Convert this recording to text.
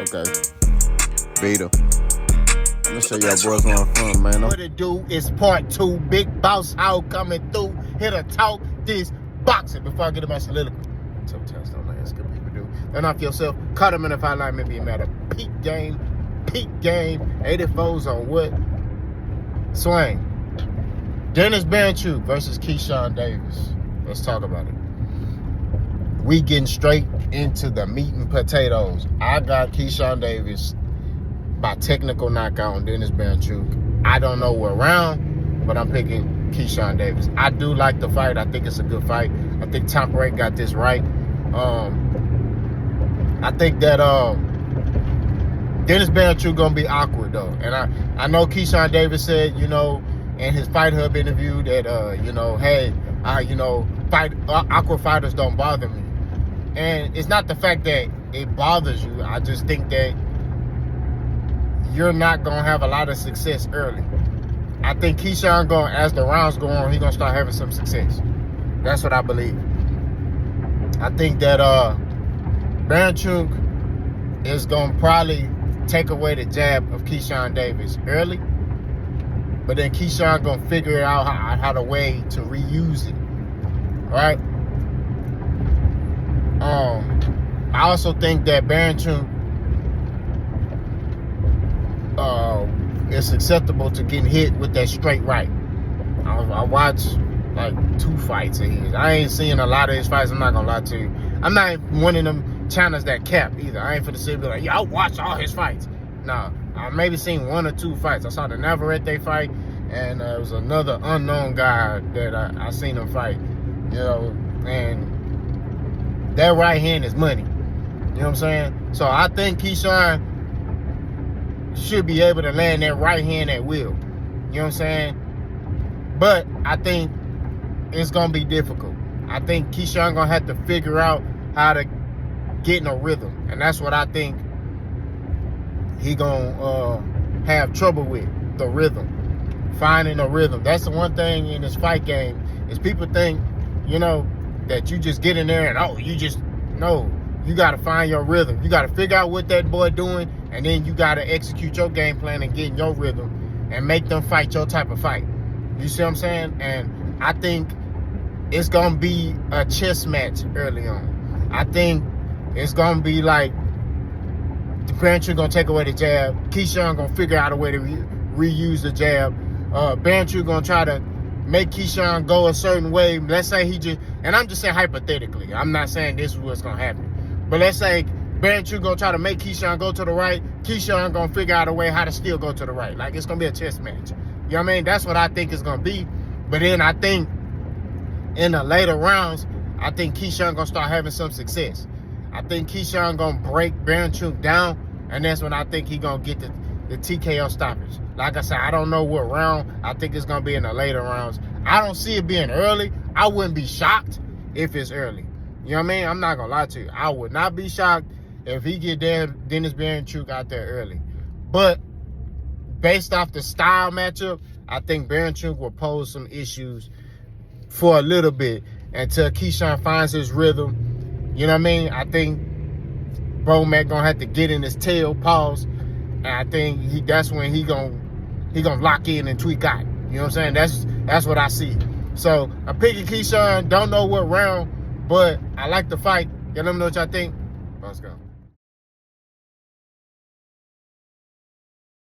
Okay. Beat 'em. I'm gonna show y'all boys where I'm from, man. What it do is part 2. Big Boss How coming through. Here to talk this boxing. Before I get to my soliloquy. Sometimes don't let us good people do. Don't knock yourself. Cut them in if I like maybe a matter. Peak game. 84s on what? Swing. Berinchynk versus Keyshawn Davis. Let's talk about it. We getting straight into the meat and potatoes. I got Keyshawn Davis by technical knockout on Berinchynk. I don't know what round, but I'm picking Keyshawn Davis. I do like the fight. I think it's a good fight. I think Top Rank got this right. I think that Berinchynk gonna be awkward though, and I know Keyshawn Davis said, in his Fight Hub interview that hey, awkward fighters don't bother me, and it's not the fact that it bothers you. I just think that you're not gonna have a lot of success early. I think Keyshawn as the rounds go on, he's gonna start having some success. That's what I believe. I think that Berinchynk is gonna probably take away the jab of Keyshawn Davis early, but then Keyshawn gonna figure out how to way to reuse it. Right? I also think that Berinchynk is acceptable to getting hit with that straight right. I watched like 2 fights of his. I ain't seen a lot of his fights. I'm not gonna lie to you. I'm not one of them channels that cap either. I ain't for the city be like, I watch all his fights. Nah, I maybe seen 1 or 2 fights. I saw the Navarrete fight, and there was another unknown guy that I seen him fight. And that right hand is money. You know what I'm saying? So I think Keyshawn should be able to land that right hand at will. You know what I'm saying? But I think it's going to be difficult. I think Keyshawn going to have to figure out how to get in a rhythm. And that's what I think he going to have trouble with, the rhythm. Finding a rhythm. That's the one thing in this fight game is people think, that you just get in there and, you got to find your rhythm. You got to figure out what that boy doing, and then you got to execute your game plan and get in your rhythm and make them fight your type of fight. You see what I'm saying? And I think it's going to be a chess match early on. I think it's going to be like Berinchynk going to take away the jab. Keyshawn going to figure out a way to reuse the jab. Berinchynk going to try to make Keyshawn go a certain way. Let's say and I'm just saying hypothetically. I'm not saying this is what's going to happen. But let's say Berinchynk going to try to make Keyshawn go to the right. Keyshawn going to figure out a way how to still go to the right. Like, it's going to be a chess match. You know what I mean? That's what I think it's going to be. But then I think in the later rounds, I think Keyshawn going to start having some success. I think Keyshawn going to break Berinchynk down, and that's when I think he going to get the TKO stoppage. Like I said, I don't know what round. I think it's going to be in the later rounds. I don't see it being early. I wouldn't be shocked if it's early. You know what I mean? I'm not going to lie to you. I would not be shocked if he get Dennis Berinchynk out there early. But based off the style matchup, I think Berinchynk will pose some issues for a little bit until Keyshawn finds his rhythm. You know what I mean? I think Bro Mac gonna have to get in his tail, pause, and I think that's when he gonna lock in and tweak out. You know what I'm saying? That's what I see. So I'm picking Keyshawn. Don't know what round, but I like the fight. Let me know what y'all think. Let's go.